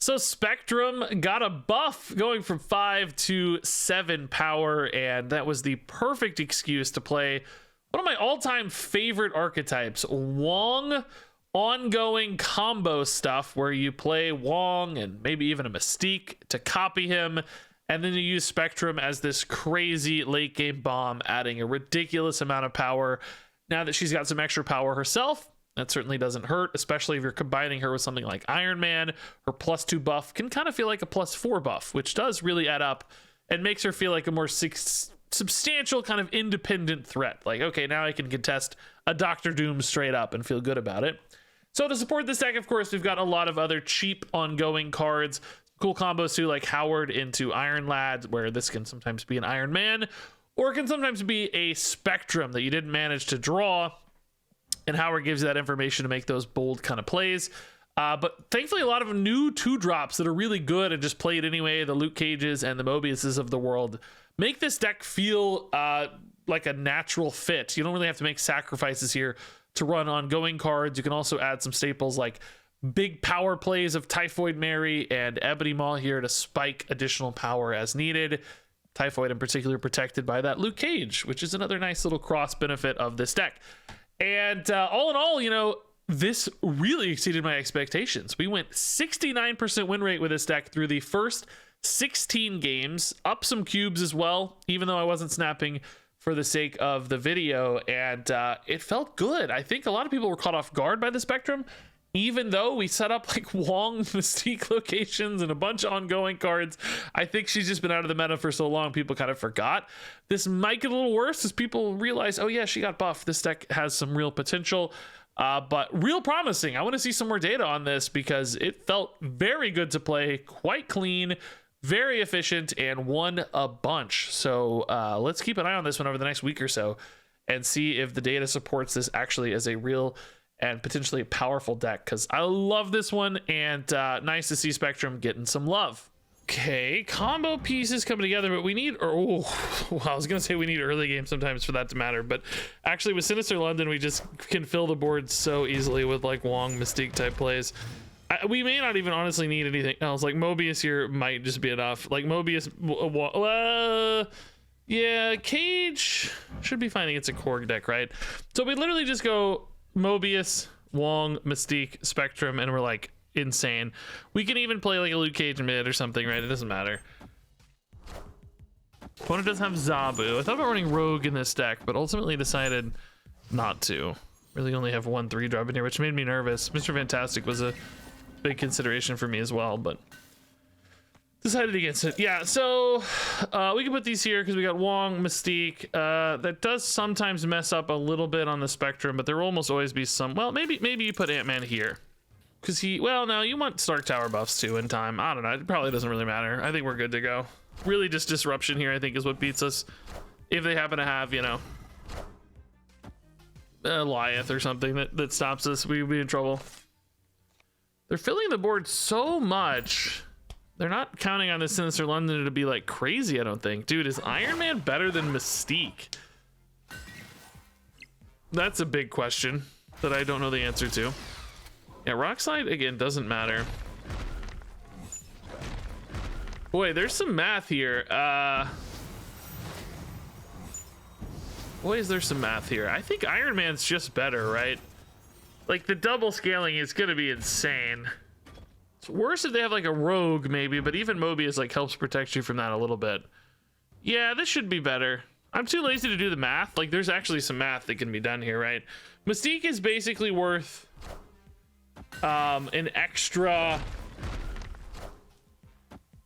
So Spectrum got a buff going from 5 to 7 power, and that was the perfect excuse to play one of my all-time favorite archetypes, Wong. Ongoing combo stuff where you play Wong and maybe even a Mystique to copy him, and then you use Spectrum as this crazy late game bomb, adding a ridiculous amount of power. Now that she's got some extra power herself, that certainly doesn't hurt, especially if you're combining her with something like Iron Man. Her +2 buff can kind of feel like a +4 buff, which does really add up and makes her feel like a more substantial kind of independent threat. Like, okay, now I can contest a Doctor Doom straight up and feel good about it. So to support this deck, of course, we've got a lot of other cheap ongoing cards. Cool combos too, like Howard into Iron Lad, where this can sometimes be an Iron Man, or it can sometimes be a Spectrum that you didn't manage to draw, and Howard gives you that information to make those bold kind of plays. But thankfully, a lot of new 2-drops that are really good and just played anyway, the Luke Cages and the Mobiuses of the world, make this deck feel like a natural fit. You don't really have to make sacrifices here to run ongoing cards. You can also add some staples like big power plays of Typhoid Mary and Ebony Maw here to spike additional power as needed. Typhoid in particular protected by that Luke Cage, which is another nice little cross benefit of this deck. And all in all, you know, this really exceeded my expectations. We went 69% win rate with this deck through the first 16 games, up some cubes as well, even though I wasn't snapping for the sake of the video, and it felt good. I think a lot of people were caught off guard by the Spectrum, even though we set up like Wong Mystique locations and a bunch of ongoing cards. I think she's just been out of the meta for so long, people kind of forgot. This might get a little worse as people realize, oh yeah, she got buffed. This deck has some real potential, but real promising. I want to see some more data on this because it felt very good to play, quite clean, very efficient, and won a bunch. So let's keep an eye on this one over the next week or so and see if the data supports this actually as a real and potentially powerful deck, because I love this one, and nice to see Spectrum getting some love. Okay, combo pieces coming together, but we need, well, I was gonna say we need early game sometimes for that to matter, but actually with Sinister London, we just can fill the board so easily with like Wong Mystique type plays. We may not even honestly need anything else. Like Mobius here might just be enough. Like Mobius, yeah, Cage should be fine against a Korg deck, right? So we literally just go Mobius, Wong, Mystique, Spectrum, and we're like insane. We can even play like a Luke Cage mid or something, right? It doesn't matter. Opponent doesn't have Zabu. I thought about running Rogue in this deck, but ultimately decided not to. Really only have 1 3-drop in here, which made me nervous. Mr. Fantastic was a big consideration for me as well, but decided against it. Yeah, so we can put these here because we got Wong, Mystique. That does sometimes mess up a little bit on the Spectrum, but there will almost always be some. Well, maybe you put Ant-Man here because well, no, you want Stark Tower buffs too in time. I don't know. It probably doesn't really matter. I think we're good to go. Really, just disruption here, I think, is what beats us. If they happen to have, you know, Goliath or something that stops us, we'd be in trouble. They're filling the board so much. They're not counting on this Sinister London to be like crazy, I don't think. Dude, is Iron Man better than Mystique? That's a big question that I don't know the answer to. Yeah, Rockslide, again, doesn't matter. Boy, there's some math here. Boy, is there some math here. I think Iron Man's just better, right? Like, the double scaling is gonna be insane. It's worse if they have like a Rogue maybe, but even Mobius like helps protect you from that a little bit. Yeah, this should be better. I'm too lazy to do the math. Like, there's actually some math that can be done here, right? Mystique is basically worth an extra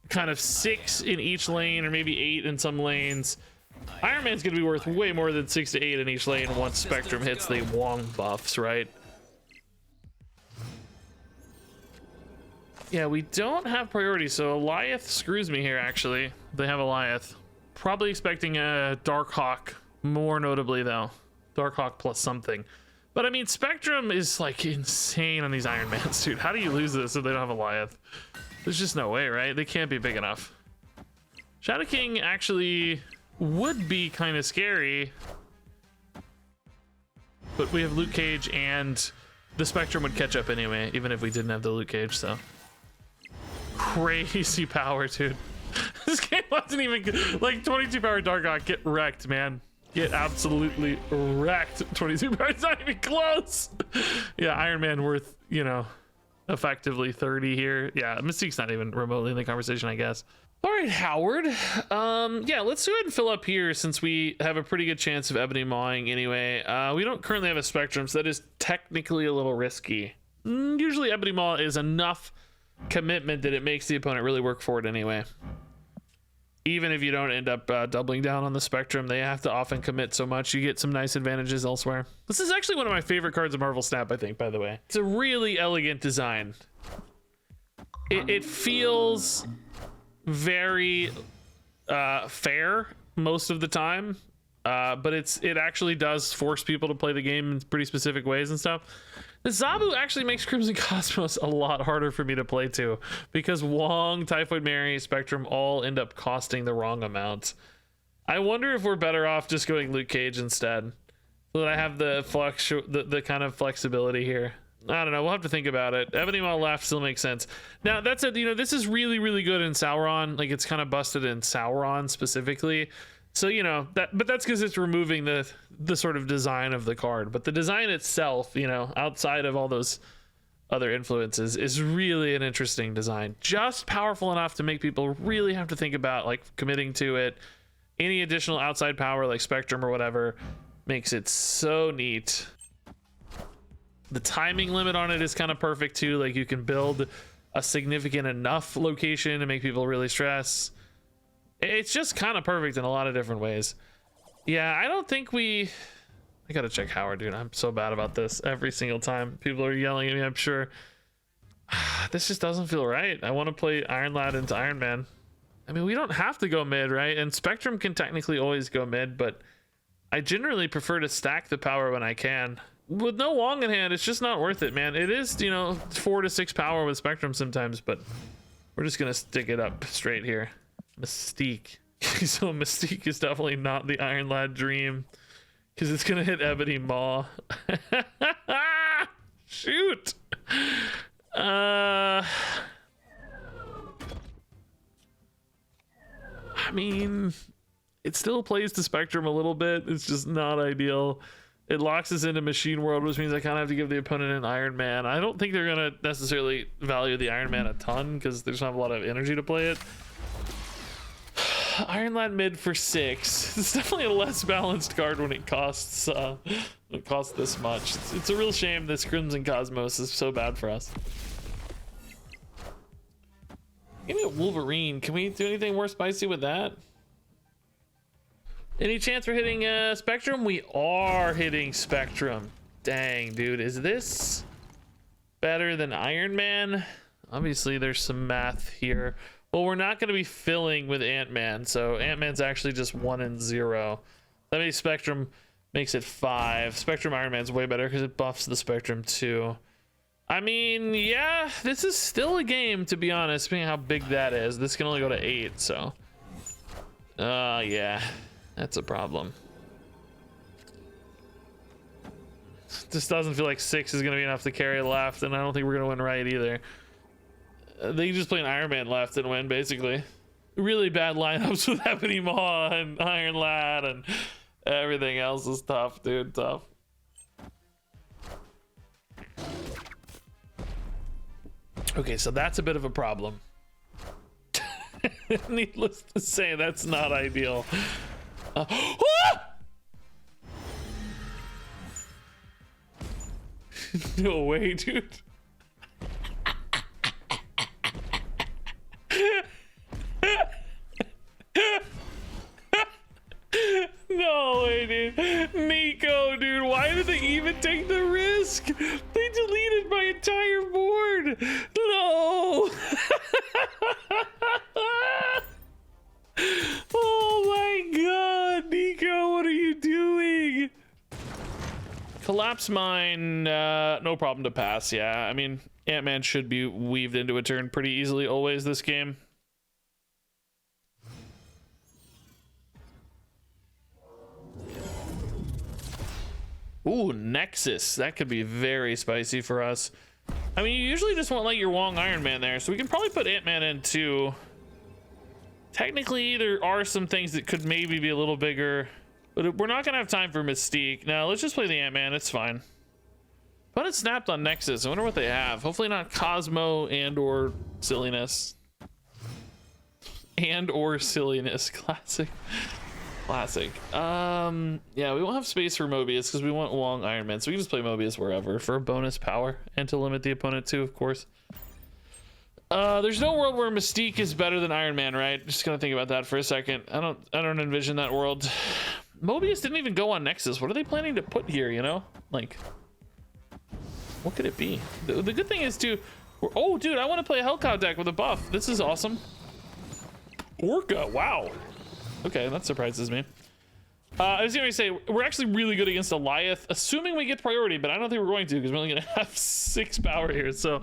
kind of 6 in each lane, or maybe 8 in some lanes. Iron Man's gonna be worth way more than 6 to 8 in each lane once Spectrum hits the Wong buffs, right? Yeah, we don't have priority, so Goliath screws me here, actually. They have Goliath. Probably expecting a Darkhawk, more notably, though. Darkhawk plus something. But, I mean, Spectrum is, like, insane on these Iron Mans, dude. How do you lose this if they don't have Goliath? There's just no way, right? They can't be big enough. Shadow King actually would be kind of scary. But we have Luke Cage, and the Spectrum would catch up anyway, even if we didn't have the Luke Cage, so... crazy power, dude. This game wasn't even like 22 power Dark God. Get wrecked, man. Get absolutely wrecked. 22 power. It's not even close. Yeah, Iron Man worth, you know, effectively 30 here. Yeah, Mystique's not even remotely in the conversation, I guess. All right, Howard. Yeah, let's go ahead and fill up here since we have a pretty good chance of ebony mawing anyway. We don't currently have a spectrum, so that is technically a little risky. Usually ebony maw is enough commitment that it makes the opponent really work for it anyway. Even if you don't end up doubling down on the spectrum, they have to often commit so much. You get some nice advantages elsewhere. This is actually one of my favorite cards of Marvel Snap, I think, by the way. It's a really elegant design. It feels very fair most of the time, but it actually does force people to play the game in pretty specific ways and stuff. The Zabu actually makes Crimson Cosmos a lot harder for me to play to, because Wong, Typhoid Mary, Spectrum all end up costing the wrong amount. I wonder if we're better off just going Luke Cage instead, so that I have the kind of flexibility here. I don't know. We'll have to think about it. Ebony Maw left still makes sense. Now, that's it. You know, this is really, really good in Sauron. Like, it's kind of busted in Sauron specifically. So, you know, but that's because it's removing the sort of design of the card. But the design itself, you know, outside of all those other influences, is really an interesting design. Just powerful enough to make people really have to think about, like, committing to it. Any additional outside power, like Spectrum or whatever, makes it so neat. The timing limit on it is kind of perfect too. Like, you can build a significant enough location to make people really stress. It's just kind of perfect in a lot of different ways. Yeah, I don't think I gotta check Howard, dude. I'm so bad about this every single time. People are yelling at me, I'm sure. This just doesn't feel right. I want to play Iron Lad into Iron Man. I mean, we don't have to go mid, right? And Spectrum can technically always go mid, but I generally prefer to stack the power when I can. With no Wong in hand, it's just not worth it, man. It is, you know, 4 to 6 power with Spectrum sometimes, but we're just gonna stick it up straight here. Mystique. So Mystique is definitely not the Iron Lad dream, because it's gonna hit Ebony Maw. Shoot. I mean, it still plays the Spectrum a little bit. It's just not ideal. It locks us into Machine World, which means I kind of have to give the opponent an Iron Man. I don't think they're going to necessarily value the Iron Man a ton, because they just don't have a lot of energy to play it. Iron Lad mid for 6. It's definitely a less balanced card when it costs this much. It's a real shame this Crimson Cosmos is so bad for us. Give me a Wolverine. Can we do anything more spicy with that? Any chance we're hitting Spectrum? We are hitting Spectrum. Dang, dude. Is this better than Iron Man? Obviously, there's some math here. Well, we're not going to be filling with Ant-Man, so Ant-Man's actually just 1 and 0. That means Spectrum makes it 5. Spectrum Iron Man's way better because it buffs the Spectrum too. I mean, yeah, this is still a game, to be honest, depending on how big that is. This can only go to 8, so. Yeah. That's a problem. This doesn't feel like 6 is going to be enough to carry left, and I don't think we're going to win right either. They just play an Iron Man left and win, basically. Really bad lineups with Ebony Maw and Iron Lad, and everything else is tough, dude. Tough. Okay, so that's a bit of a problem. Needless to say, that's not ideal. No way, dude. No way, dude. Nico, dude, why did they even take the risk? They deleted my entire board. No. Oh my god, Nico, what are you doing? Collapse Mine, no problem to pass. Yeah, I mean, Ant-Man should be weaved into a turn pretty easily always this game. Ooh, Nexus. That could be very spicy for us. I mean, you usually just want like your Wong Iron Man there, so we can probably put Ant-Man in too. Technically, there are some things that could maybe be a little bigger, but we're not gonna have time for Mystique. No, let's just play the Ant-Man. It's fine. But it snapped on Nexus. I wonder what they have. Hopefully not Cosmo and or silliness. And or silliness. Classic. Classic. Yeah, we won't have space for Mobius because we want Wong Iron Man, so we can just play Mobius wherever for a bonus power and to limit the opponent too, of course. There's no world where Mystique is better than Iron Man, right? Just gonna think about that for a second. I don't envision that world. Mobius didn't even go on Nexus. What are they planning to put here, you know? Like, what could it be? The good thing is too, oh dude, I want to play a Hellcow deck with a buff. This is awesome. Orca, wow. Okay, that surprises me. I was gonna say, we're actually really good against Goliath, assuming we get priority, but I don't think we're going to because we're only gonna have 6 power here. So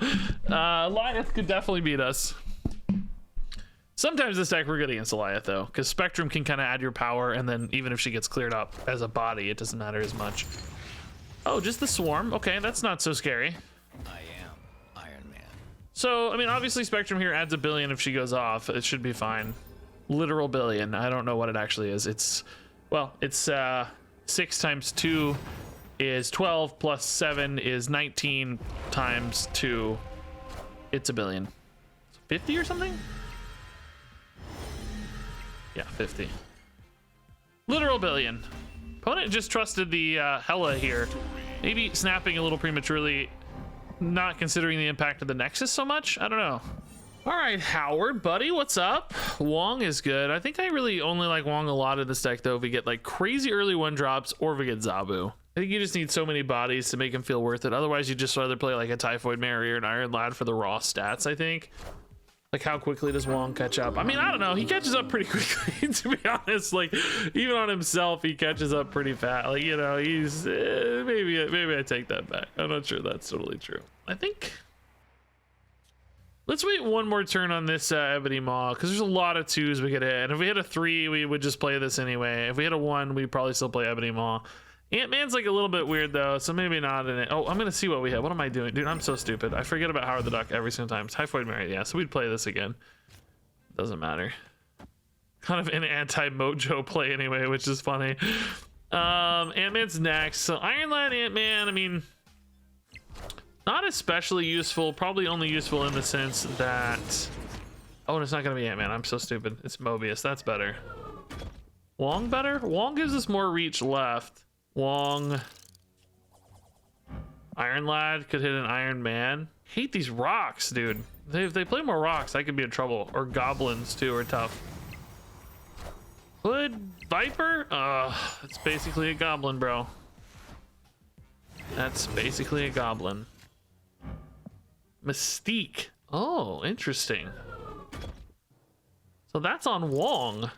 Goliath could definitely beat us. Sometimes this deck we're good against Goliath though, because Spectrum can kind of add your power, and then even if she gets cleared up as a body, it doesn't matter as much. Oh, just the Swarm. Okay, that's not so scary. I am Iron Man. So, I mean, obviously Spectrum here adds a billion if she goes off. It should be fine. Literal billion. I don't know what it actually is. It's, well, it's 6 times 2 is 12 plus 7 is 19 times 2. It's a billion. 50 or something? Yeah, 50. Literal billion. Opponent just trusted the Hela here. Maybe snapping a little prematurely, not considering the impact of the Nexus so much. I don't know. All right, Howard, buddy, what's up? Wong is good. I think I really only like Wong a lot in this deck, though, if we get like crazy early 1-drops or if we get Zabu. I think you just need so many bodies to make him feel worth it. Otherwise, you just rather play like a Typhoid Mary or an Iron Lad for the raw stats, I think. Like, how quickly does Wong catch up? I mean, I don't know. He catches up pretty quickly, to be honest. Like, even on himself, he catches up pretty fast. Like, you know, he's... maybe I take that back. I'm not sure that's totally true. I think... Let's wait one more turn on this Ebony Maw, because there's a lot of 2s we could hit. And if we hit a 3, we would just play this anyway. If we hit a 1, we'd probably still play Ebony Maw. Ant-Man's like a little bit weird, though, so maybe not in it. Oh, I'm going to see what we hit. What am I doing? Dude, I'm so stupid. I forget about Howard the Duck every single time. Typhoid Mary, yeah, so we'd play this again. Doesn't matter. Kind of an anti-Mojo play anyway, which is funny. Ant-Man's next. So Iron Lad, Ant-Man, I mean... Not especially useful, probably only useful in the sense that... Oh, and it's not gonna be Ant-Man, I'm so stupid. It's Mobius, that's better. Wong better? Wong gives us more reach left. Wong... Iron Lad could hit an Iron Man. Hate these rocks, dude. If they play more rocks, I could be in trouble. Or goblins, too, are tough. Hood Viper? It's basically a goblin, bro. That's basically a goblin. Mystique. Oh, interesting. So that's on Wong.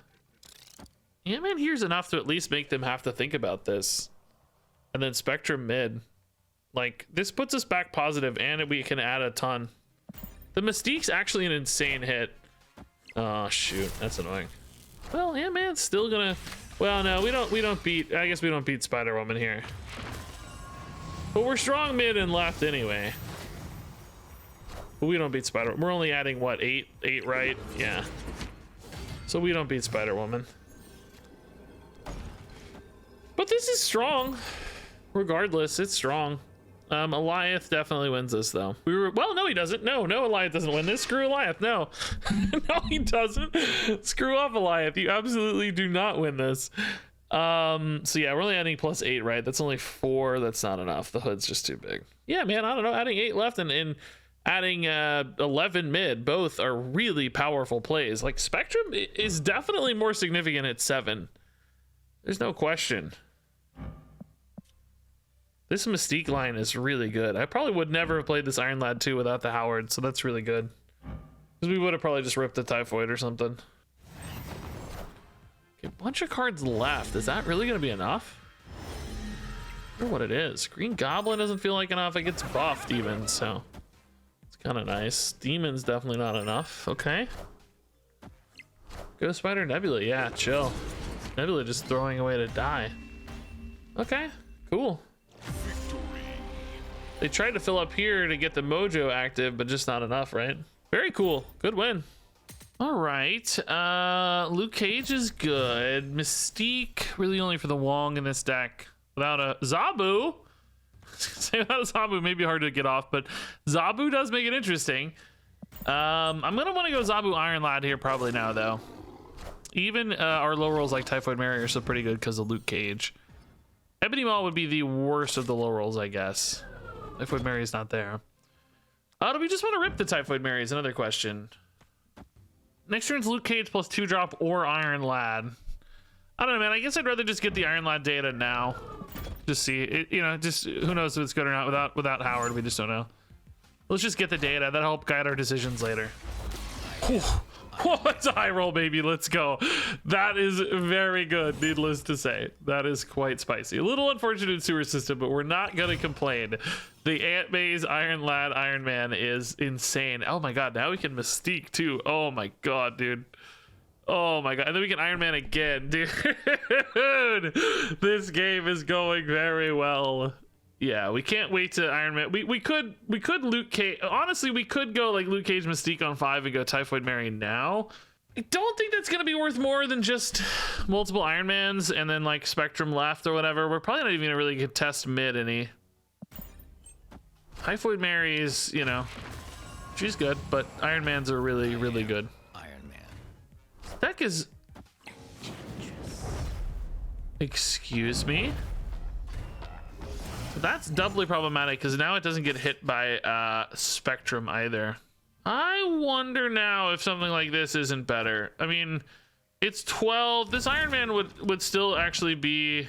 Ant-Man here's enough to at least make them have to think about this. And then Spectrum mid. Like, this puts us back positive, and we can add a ton. The Mystique's actually an insane hit. Oh shoot, that's annoying. Well, Ant-Man's still gonna... Well, no, we don't beat... I guess we don't beat Spider-Woman here. But we're strong mid and left anyway. But we don't beat Spider-Woman. We're only adding, what, 8, right? Yeah. So we don't beat Spider-Woman. But this is strong. Regardless, it's strong. Goliath definitely wins this, though. Well, no, he doesn't. No, Goliath doesn't win this. Screw Goliath. No. No, he doesn't. Screw off Goliath. You absolutely do not win this. So yeah, we're only adding +8, right? That's only 4. That's not enough. The hood's just too big. Yeah, man, I don't know. Adding 8 left and adding 11 mid, both are really powerful plays. Like, Spectrum is definitely more significant at 7. There's no question. This Mystique line is really good. I probably would never have played this Iron Lad 2 without the Howard, so that's really good. Because we would have probably just ripped the Typhoid or something. Okay, bunch of cards left. Is that really going to be enough? I wonder what it is. Green Goblin doesn't feel like enough. It gets buffed even, so it's kind of nice. Demon's definitely not enough. Okay. Ghost Spider Nebula. Yeah, chill. Nebula just throwing away to die. Okay, cool. They tried to fill up here to get the mojo active, but just not enough, right? Very cool. Good win. All right. Luke Cage is good. Mystique, really only for the Wong in this deck. Without a Zabu. Say without a Zabu may be hard to get off, but Zabu does make it interesting. I'm gonna want to go Zabu Iron Lad here probably now, though. Even our low rolls like Typhoid Mary are still pretty good because of Luke Cage. Ebony Maw would be the worst of the low rolls, I guess. Typhoid Mary is not there. Do we just want to rip the Typhoid Mary is another question. Next turn's Luke Cage plus 2-drop or Iron Lad. I don't know, man. I guess I'd rather just get the Iron Lad data now. Just see it, you know, just who knows if it's good or not without Howard. We just don't know. Let's just get the data. That'll help guide our decisions later. Whoa, that's a high roll, baby. Let's go. That is very good, needless to say. That is quite spicy. A little unfortunate in sewer system, but we're not going to complain. The Ant Maze Iron Lad Iron Man is insane. Oh my god, now we can Mystique too. Oh my god, dude. Oh my god, and then we can Iron Man again, dude. This game is going very well. Yeah, we can't wait to Iron Man. We could Luke Cage. Honestly, we could go like Luke Cage Mystique on 5 and go Typhoid Mary now. I don't think that's gonna be worth more than just multiple Iron Mans and then like Spectrum left or whatever. We're probably not even gonna really contest mid any. Typhoid Mary is, you know, she's good, but Iron Mans are really, really good. Iron Man. Deck is. Excuse me. That's doubly problematic because now it doesn't get hit by Spectrum either. I wonder now if something like this isn't better. I mean, it's 12. This Iron Man would still actually be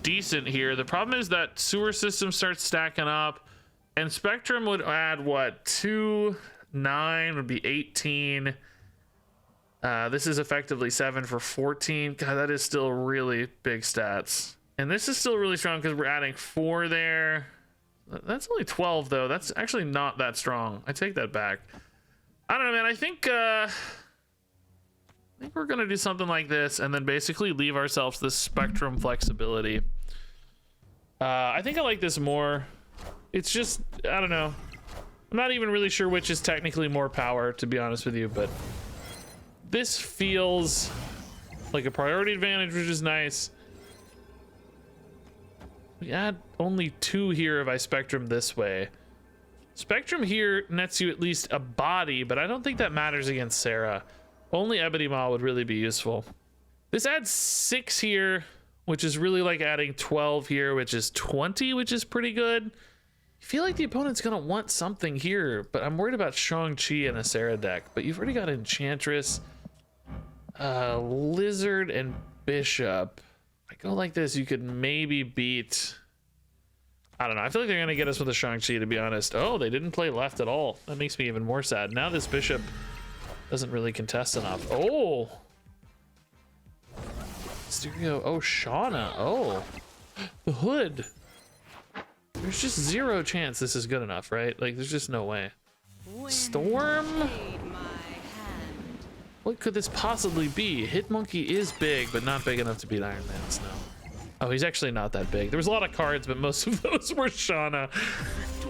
decent here. The problem is that sewer system starts stacking up, and Spectrum would add what? 2, 9 would be 18. This is effectively 7 for 14. God, that is still really big stats. And this is still really strong because we're adding 4 there. That's only 12 though. That's actually not that strong. I take that back. I don't know, man. I think we're gonna do something like this and then basically leave ourselves this Spectrum flexibility. I think I like this more. It's just, I don't know. I'm not even really sure which is technically more power, to be honest with you, but this feels like a priority advantage, which is nice. We add only 2 here if I Spectrum this way. Spectrum here nets you at least a body, but I don't think that matters against Sarah. Only Ebony Maw would really be useful. This adds 6 here, which is really like adding 12 here, which is 20, which is pretty good. I feel like the opponent's gonna want something here, but I'm worried about Shang-Chi in a Sarah deck. But you've already got Enchantress, Lizard, and Bishop. I go like this, you could maybe beat, I don't know. I feel like they're gonna get us with a Shang-Chi, to be honest. Oh, they didn't play left at all. That makes me even more sad. Now this Bishop doesn't really contest enough. Oh, Stereo. Oh, Shauna. Oh, the Hood. There's just 0 chance this is good enough, right? Like, there's just no way. Storm. What could this possibly be? Hitmonkey is big, but not big enough to beat Iron Man. No. Oh, he's actually not that big. There was a lot of cards, but most of those were Shauna.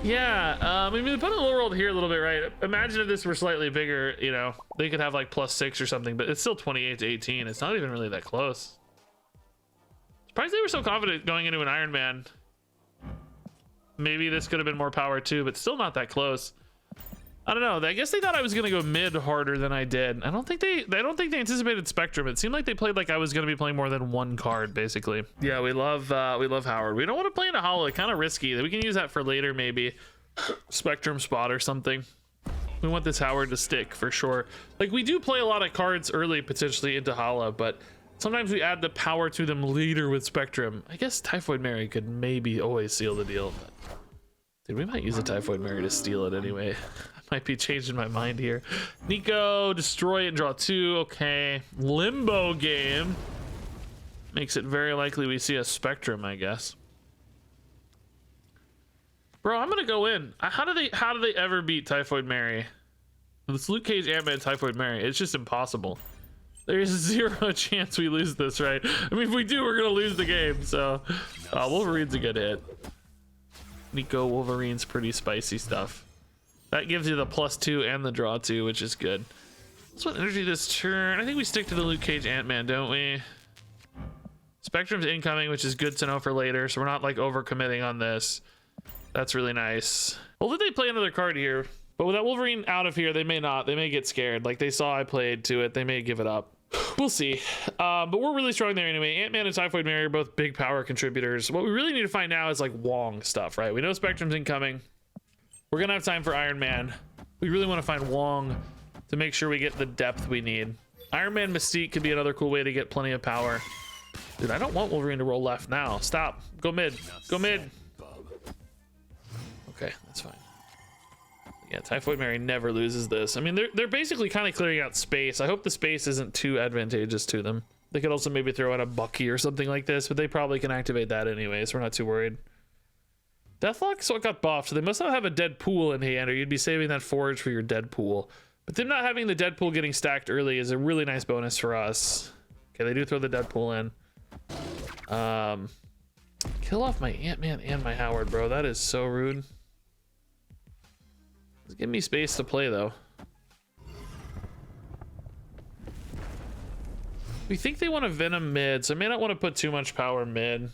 Yeah, I mean, put a little world here a little bit, right? Imagine if this were slightly bigger, you know, they could have like +6 or something, but it's still 28 to 18. It's not even really that close. Surprised they were so confident going into an Iron Man. Maybe this could have been more power too, but still not that close. I don't know. I guess they thought I was gonna go mid harder than I did. I don't think they anticipated Spectrum. It seemed like they played like I was gonna be playing more than 1 card, basically. Yeah, we love Howard. We don't want to play in a holo. Kind of risky. We can use that for later, maybe Spectrum spot or something. We want this Howard to stick for sure. Like, we do play a lot of cards early potentially into holo, but sometimes we add the power to them later with Spectrum. I guess Typhoid Mary could maybe always seal the deal. But dude, we might use a Typhoid Mary to steal it anyway. Might be changing my mind here. Nico, destroy it, draw 2. Okay. Limbo game. Makes it very likely we see a Spectrum, I guess. Bro, I'm gonna go in. How do they ever beat Typhoid Mary? It's Luke Cage, Ant-Man, Typhoid Mary. It's just impossible. There's 0 chance we lose this, right? I mean, if we do, we're gonna lose the game. So, Wolverine's a good hit. Nico Wolverine's pretty spicy stuff. That gives you the +2 and the draw 2, which is good. Let's put energy this turn. I think we stick to the Luke Cage Ant-Man, don't we? Spectrum's incoming, which is good to know for later, so we're not like overcommitting on this. That's really nice. Well, did they play another card here? But with that Wolverine out of here, they may not. They may get scared. Like they saw I played to it. They may give it up. We'll see. But we're really strong there anyway. Ant-Man and Typhoid Mary are both big power contributors. What we really need to find now is like Wong stuff, right? We know Spectrum's incoming. We're gonna have time for Iron Man. We really want to find Wong to make sure we get the depth we need. Iron Man Mystique could be another cool way to get plenty of power. Dude, I don't want Wolverine to roll left now. Stop. Go mid. Go mid. Okay, that's fine. Yeah, Typhoid Mary never loses this. I mean, they're basically kind of clearing out space. I hope the space isn't too advantageous to them. They could also maybe throw out a Bucky or something like this, but they probably can activate that anyway, so we're not too worried. Deathlock, so it got buffed. So they must not have a dead pool in hand, or you'd be saving that forage for your dead pool. But them not having the dead pool getting stacked early is a really nice bonus for us. Okay, they do throw the dead pool in. Kill off my Ant-Man and my Howard, bro. That is so rude. Just give me space to play, though. We think they want to Venom mid, so I may not want to put too much power mid.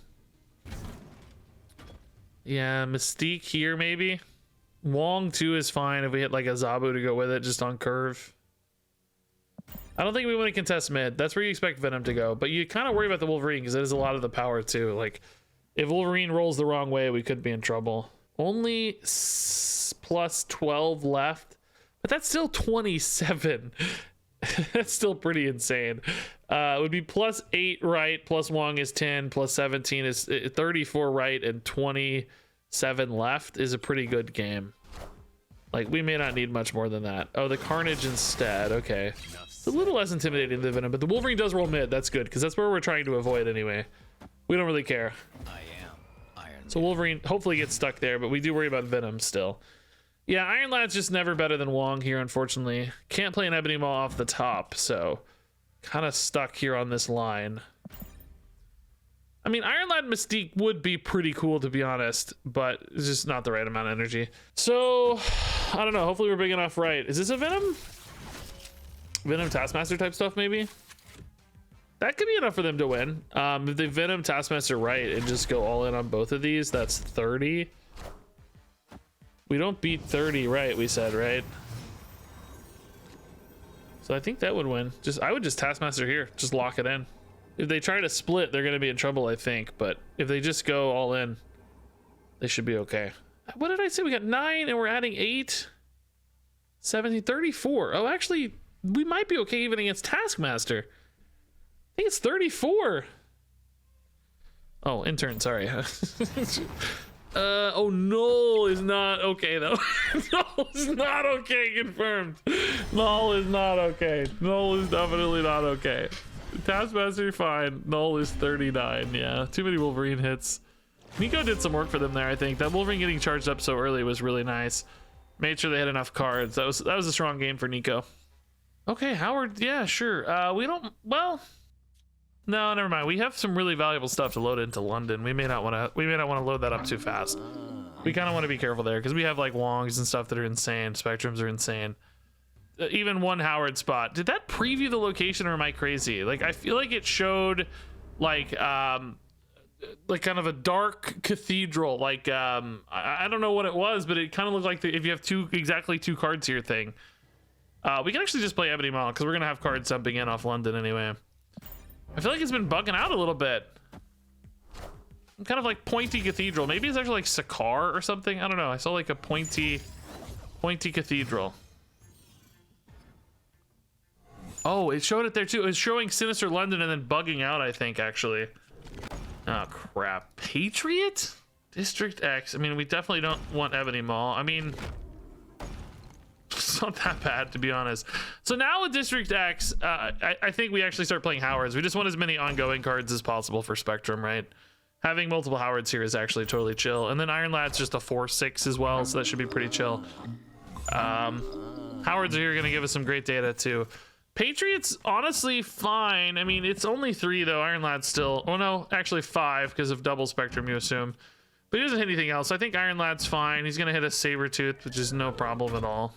Yeah, Mystique here, maybe. Wong 2 is fine if we hit like a Zabu to go with it, just on curve. I don't think we want to contest mid. That's where you expect Venom to go. But you kind of worry about the Wolverine because it is a lot of the power too. Like, if Wolverine rolls the wrong way, we could be in trouble. Only plus 12 left, but that's still 27. That's still pretty insane. It would be plus 8 right, plus Wong is 10, plus 17 is 34 right, and 27 left is a pretty good game. Like, we may not need much more than that. Oh, the Carnage instead. Okay. It's a little less intimidating than Venom, but the Wolverine does roll mid. That's good, because that's where we're trying to avoid anyway. We don't really care. So Wolverine hopefully gets stuck there, but we do worry about Venom still. Yeah, Iron Lad's just never better than Wong here, unfortunately. Can't play an Ebony Maw off the top, so kind of stuck here on this line. I mean, Iron Lad Mystique would be pretty cool, to be honest, but it's just not the right amount of energy. So, I don't know. Hopefully we're big enough right. Is this a Venom? Venom Taskmaster type stuff, maybe? That could be enough for them to win. If they Venom Taskmaster right and just go all in on both of these, that's 30. We don't beat 30 right, we said, right? So I think that would win. I would just Taskmaster here. Just lock it in. If they try to split, they're going to be in trouble, I think. But if they just go all in, they should be okay. What did I say? We got 9 and we're adding 8. 17, 34. Oh, actually, we might be okay even against Taskmaster. I think it's 34. Oh, intern, sorry. Oh, Null is not okay, though. Null is not okay, confirmed. Null is not okay. Null is definitely not okay. Taskmaster, fine. Null is 39, yeah. Too many Wolverine hits. Nico did some work for them there, I think. That Wolverine getting charged up so early was really nice. Made sure they had enough cards. That was a strong game for Nico. Okay, Howard, yeah, sure. We don't, well... No, never mind. We have some really valuable stuff to load into London. We may not want to load that up too fast. We kind of want to be careful there because we have like Wongs and stuff that are insane. Spectrums are insane. Even one Howard spot. Did that preview the location or am I crazy? Like, I feel like it showed like kind of a dark cathedral. Like, I don't know what it was, but it kind of looked like if you have exactly two cards here thing. We can actually just play Ebony Maw because we're going to have cards jumping in off London anyway. I feel like it's been bugging out a little bit. I'm kind of like pointy cathedral. Maybe it's actually like Sakar or something. I don't know. I saw like a pointy cathedral. Oh, it showed it there too. It was showing Sinister London and then bugging out, I think, actually. Oh, crap. Patriot? District X. I mean, we definitely don't want Ebony Maw. I mean... It's not that bad, to be honest. So now with District X, I think we actually start playing Howards. We just want as many ongoing cards as possible for Spectrum, right? Having multiple Howards here is actually totally chill. And then Iron Lad's just a 4/6 as well, so that should be pretty chill. Howards are here going to give us some great data, too. Patriots, honestly, fine. I mean, it's only 3, though. Iron Lad's still... Oh, no, actually 5, because of double Spectrum, you assume. But he doesn't hit anything else. I think Iron Lad's fine. He's going to hit a Sabertooth, which is no problem at all.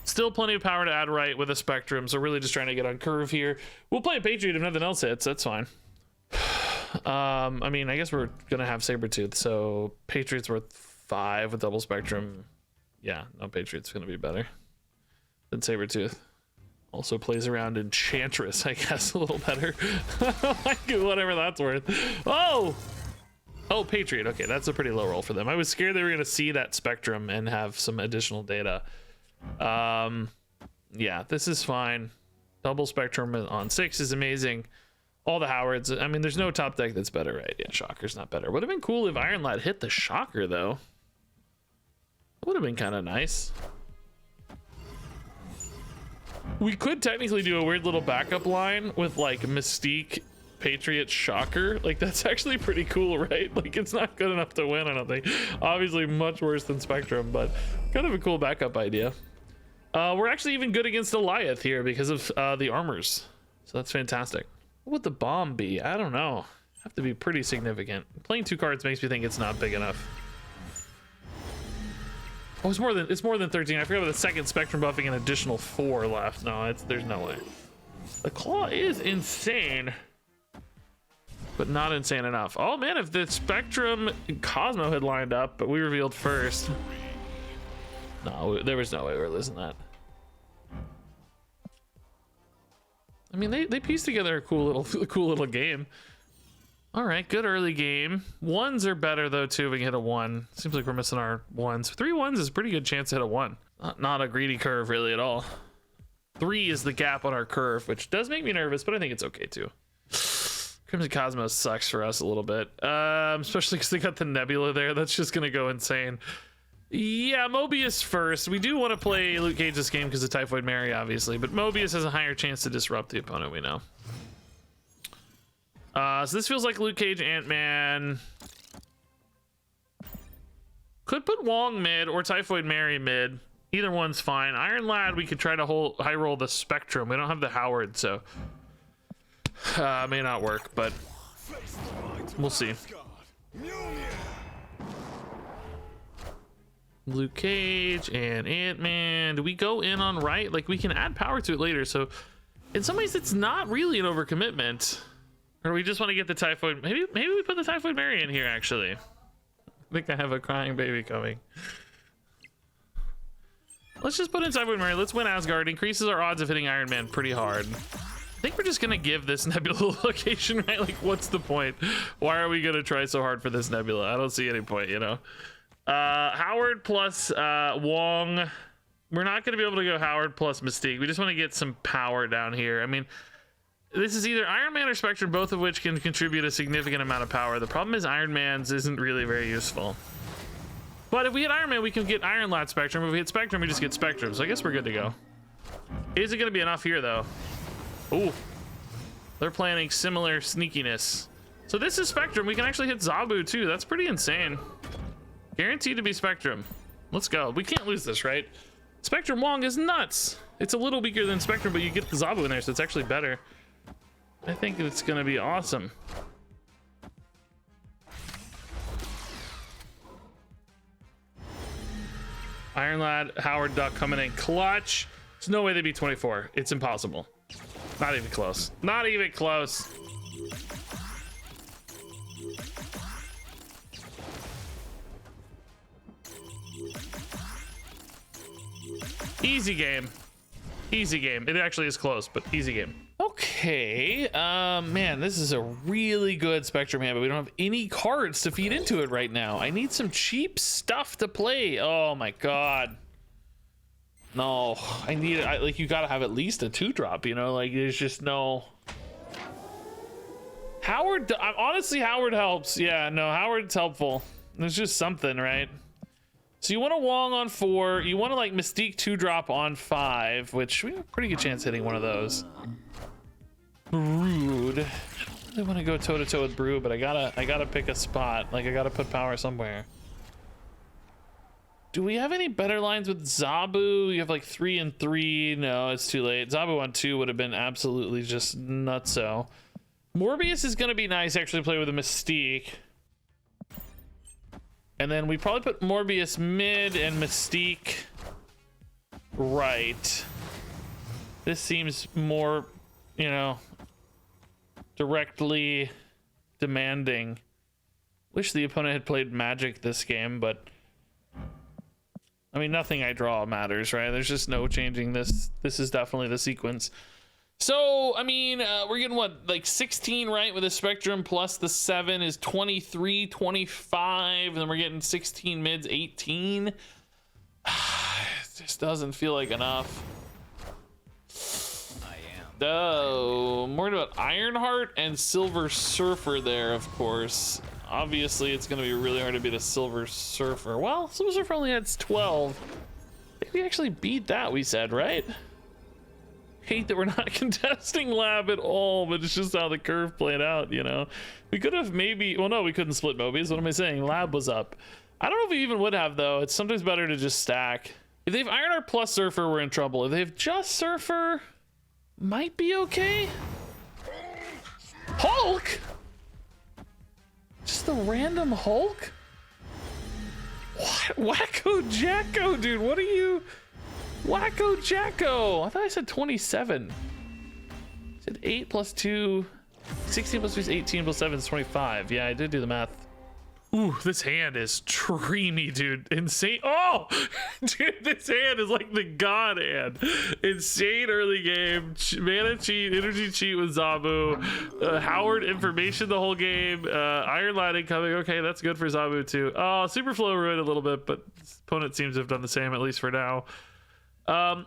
Still plenty of power to add right with a Spectrum, so really just trying to get on curve here. We'll play a Patriot if nothing else hits. That's fine. I mean, I guess we're going to have Sabertooth, so Patriot's worth 5 with double Spectrum. Yeah, no, Patriot's going to be better than Sabertooth. Also plays around Enchantress, I guess, a little better. Whatever that's worth. Oh! Oh, Patriot. Okay, that's a pretty low roll for them. I was scared they were going to see that Spectrum and have some additional data. Yeah, this is fine. Double Spectrum on 6 is amazing. All the Howards. I mean, there's no top deck that's better, right? Yeah, Shocker's not better. Would have been cool if Iron Lad hit the Shocker, though. Would have been kind of nice. We could technically do a weird little backup line with like Mystique, Patriot, Shocker. Like that's actually pretty cool, right? Like it's not good enough to win, I don't think. Obviously much worse than Spectrum, but kind of a cool backup idea. We're actually even good against Goliath here because of the armors. So that's fantastic. What would the bomb be? I don't know. Have to be pretty significant. Playing 2 cards makes me think it's not big enough. Oh, it's more than 13. I forgot about the second Spectrum buffing an additional 4 left. No, there's no way. The Claw is insane, but not insane enough. Oh man, if the Spectrum Cosmo had lined up, but we revealed first. No, there was no way we were losing that. I mean, they pieced together a cool little game. All right, good early game. 1s are better though too. If we can hit a 1. Seems like we're missing our 1s. 3 1s is a pretty good chance to hit a 1. Not a greedy curve really at all. 3 is the gap on our curve, which does make me nervous, but I think it's okay too. Crimson Cosmos sucks for us a little bit, especially because they got the Nebula there. That's just gonna go insane. Yeah, Mobius first. We do want to play Luke Cage this game because of Typhoid Mary, obviously, but Mobius has a higher chance to disrupt the opponent, we know. So this feels like Luke Cage, Ant-Man. Could put Wong mid or Typhoid Mary mid. Either one's fine. Iron Lad, we could try to high roll the Spectrum. We don't have the Howard, so may not work, but we'll see. Luke Cage and Ant-Man. Do we go in on right? Like we can add power to it later, so in some ways it's not really an overcommitment. Or we just want to get the Typhoid. Maybe we put the Typhoid Mary in here, actually. I think I have a crying baby coming. Let's just put in Typhoid Mary. Let's win Asgard. Increases our odds of hitting Iron Man pretty hard. I think we're just going to give this Nebula location, right? Like, what's the point? Why are we going to try so hard for this Nebula? I don't see any point, you know? Howard plus Wong. We're not going to be able to go Howard plus Mystique. We just want to get some power down here. I mean, this is either Iron Man or Spectrum, both of which can contribute a significant amount of power. The problem is Iron Man's isn't really very useful. But if we hit Iron Man, we can get Iron Lad Spectrum. If we hit Spectrum, we just get Spectrum. So I guess we're good to go. Is it going to be enough here, though? Ooh. They're planning similar sneakiness. So this is Spectrum. We can actually hit Zabu, too. That's pretty insane. Guaranteed to be Spectrum. Let's go. We can't lose this, right? Spectrum Wong is nuts. It's a little weaker than Spectrum, but you get the Zabu in there, so it's actually better. I think it's gonna be awesome. Iron Lad, Howard Duck coming in clutch. There's no way they'd be 24. It's impossible. Not even close. Not even close. Easy game. Easy game. It actually is close, but easy game. Okay, man, this is a really good Spectrum hand, but we don't have any cards to feed into it right now. I need some cheap stuff to play. Oh my god. No, I need it. Like, you gotta have at least a 2-drop, you know? Like, there's just no... Howard, honestly, Howard helps. Yeah, no, Howard's helpful. There's just something, right? So you want a Wong on 4. You want to, like, Mystique 2-drop on 5, which we have a pretty good chance hitting one of those. Brood. I want to go toe-to-toe with Brood, but I gotta pick a spot. Like, I gotta put power somewhere. Do we have any better lines with Zabu? You have like 3 and 3. No, it's too late. Zabu on 2 would have been absolutely just nutso. Morbius is gonna be nice, actually, play with a Mystique. And then we probably put Morbius mid and Mystique right. This seems more, you know, directly demanding. Wish the opponent had played Magic this game, but I mean, nothing I draw matters, right? There's just no changing this. This is definitely the sequence. So, I mean, we're getting what, like 16, right? With a Spectrum plus the 7 is 23, 25. And then we're getting 16 mids, 18. It just doesn't feel like enough. Oh, I'm worried about Ironheart and Silver Surfer there, of course. Obviously, it's going to be really hard to beat a Silver Surfer. Well, Silver Surfer only has 12. I think we actually beat that, we said, right? Hate that we're not contesting Lab at all, but it's just how the curve played out, you know? We could have maybe... Well, no, we couldn't split Mobius. What am I saying? Lab was up. I don't know if we even would have, though. It's sometimes better to just stack. If they have Ironheart plus Surfer, we're in trouble. If they have just Surfer, might be okay. Hulk? Just a random Hulk? What? Wacko Jacko, dude. What are you... Wacko Jacko. I thought I said 27. I said 8 plus 2. 16 plus 2 is 18 plus 7 is 25. Yeah, I did do the math. Ooh, this hand is dreamy, dude. Insane. Oh, dude, this hand is like the god hand. Insane early game. Mana cheat, energy cheat with Zabu. Howard information the whole game. Iron Lighting coming. Okay, that's good for Zabu too. Oh, Superflow ruined a little bit, but opponent seems to have done the same, at least for now.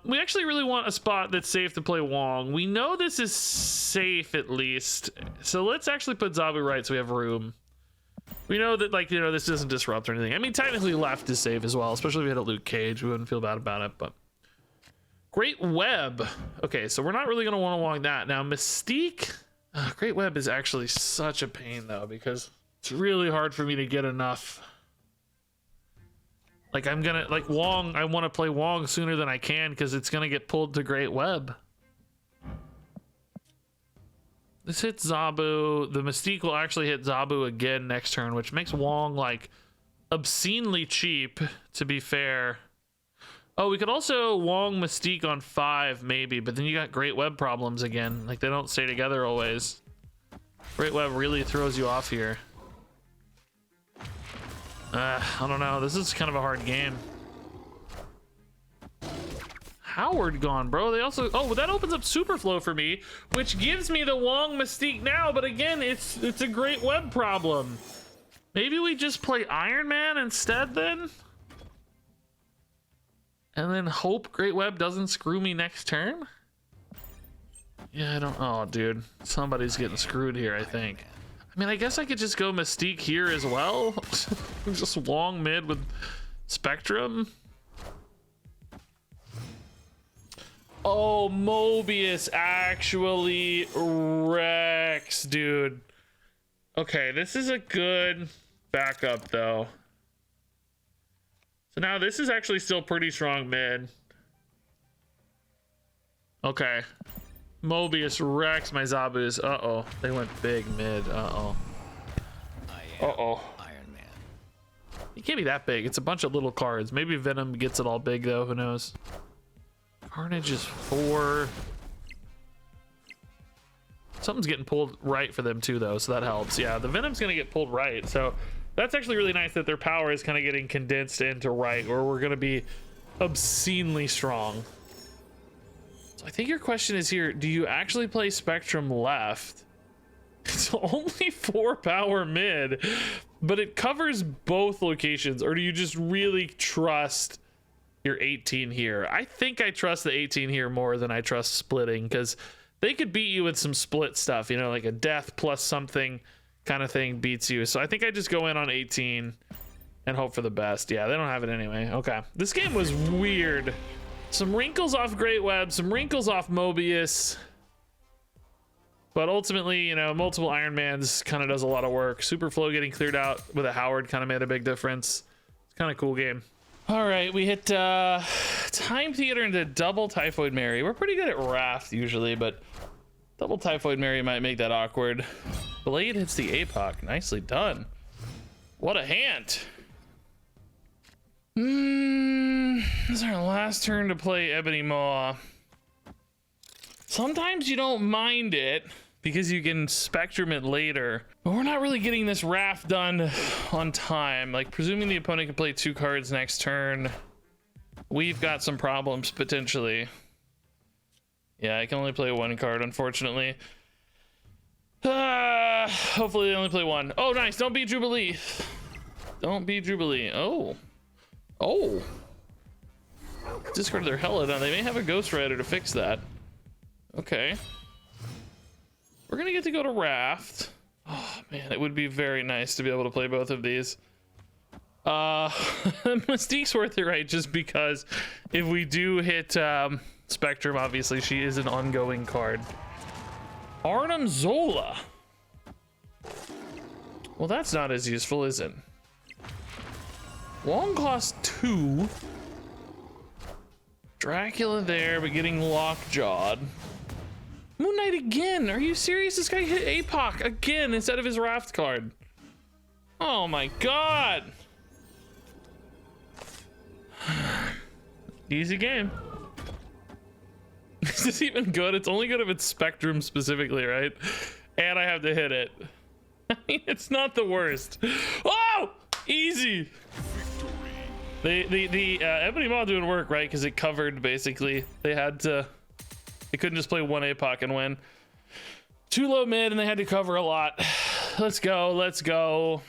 We actually really want a spot that's safe to play Wong. We know this is safe at least. So let's actually put Zabu right so we have room. We know that, like, you know, this doesn't disrupt or anything. I mean, technically left is safe as well, especially if we had a Luke Cage. We wouldn't feel bad about it, but... Great Web. Okay, so we're not really going to want to Wong that. Now, Mystique... Great Web is actually such a pain, though, because it's really hard for me to get enough. Like, I'm going to... Like, Wong, I want to play Wong sooner than I can, because it's going to get pulled to Great Web. This hits Zabu. The Mystique will actually hit Zabu again next turn, which makes Wong, like, obscenely cheap, to be fair. Oh, we could also Wong Mystique on 5, maybe, but then you got Great Web problems again. Like, they don't stay together always. Great Web really throws you off here. I don't know. This is kind of a hard game. Howard gone, bro. They also... Oh, that opens up Superflow for me, which gives me the Wong Mystique now, but again, it's a Great Web problem. Maybe we just play Iron Man instead then? And then hope Great Web doesn't screw me next turn? Yeah, I don't... Oh, dude. Somebody's getting screwed here, I think. I mean, I guess I could just go Mystique here as well. Just Wong mid with Spectrum. Oh, Mobius actually wrecks, dude. Okay, this is a good backup, though. So now this is actually still pretty strong mid. Okay. Mobius wrecks my Zabus. Uh-oh. They went big mid. Uh-oh. Uh-oh. Iron Man. It can't be that big. It's a bunch of little cards. Maybe Venom gets it all big, though. Who knows? Carnage is 4. Something's getting pulled right for them too, though, so that helps. Yeah, the Venom's gonna get pulled right, so that's actually really nice that their power is kind of getting condensed into right, or we're gonna be obscenely strong. So I think your question is here: do you actually play Spectrum left? It's only 4 power mid, but it covers both locations, or do you just really trust your 18 here? I think I trust the 18 here more than I trust splitting, because they could beat you with some split stuff, you know, like a death plus something kind of thing beats you. So I think I just go in on 18 and hope for the best. Yeah, they don't have it anyway. Okay, this game was weird. Some wrinkles off Great Web, some wrinkles off Mobius, but ultimately, you know, multiple Iron Mans kind of does a lot of work. Superflow getting cleared out with a Howard kind of made a big difference. It's kind of cool game. All right, we hit Time Theater into double Typhoid Mary. We're pretty good at Wrath usually, but double Typhoid Mary might make that awkward. Blade hits the APOC. Nicely done. What a hand. This is our last turn to play Ebony Maw. Sometimes you don't mind it because you can spectrum it later, but we're not really getting this raft done on time. Like, presuming the opponent can play 2 cards next turn, we've got some problems potentially. Yeah, I can only play 1 card, unfortunately. Hopefully they only play 1. Oh, nice. Don't be Jubilee. Don't be Jubilee. Oh. Oh. Discard their Helidon. They may have a Ghost Rider to fix that. Okay. We're gonna get to go to Raft. Oh man, it would be very nice to be able to play both of these. Mystique's worth it, right? Just because if we do hit Spectrum, obviously she is an ongoing card. Arnim Zola. Well, that's not as useful, is it? Long cost 2. Dracula there, but getting lockjawed. Moon Knight again. Are you serious? This guy hit APOC again instead of his raft card. Oh my god. Easy game. Is this even good? It's only good if it's Spectrum specifically, right? And I have to hit it. I mean, it's not the worst. Oh! Easy. The Ebony Maw doing work, right? Because it covered, basically. They had to... They couldn't just play 1 APOC and win. 2 low mid, and they had to cover a lot. Let's go. Let's go.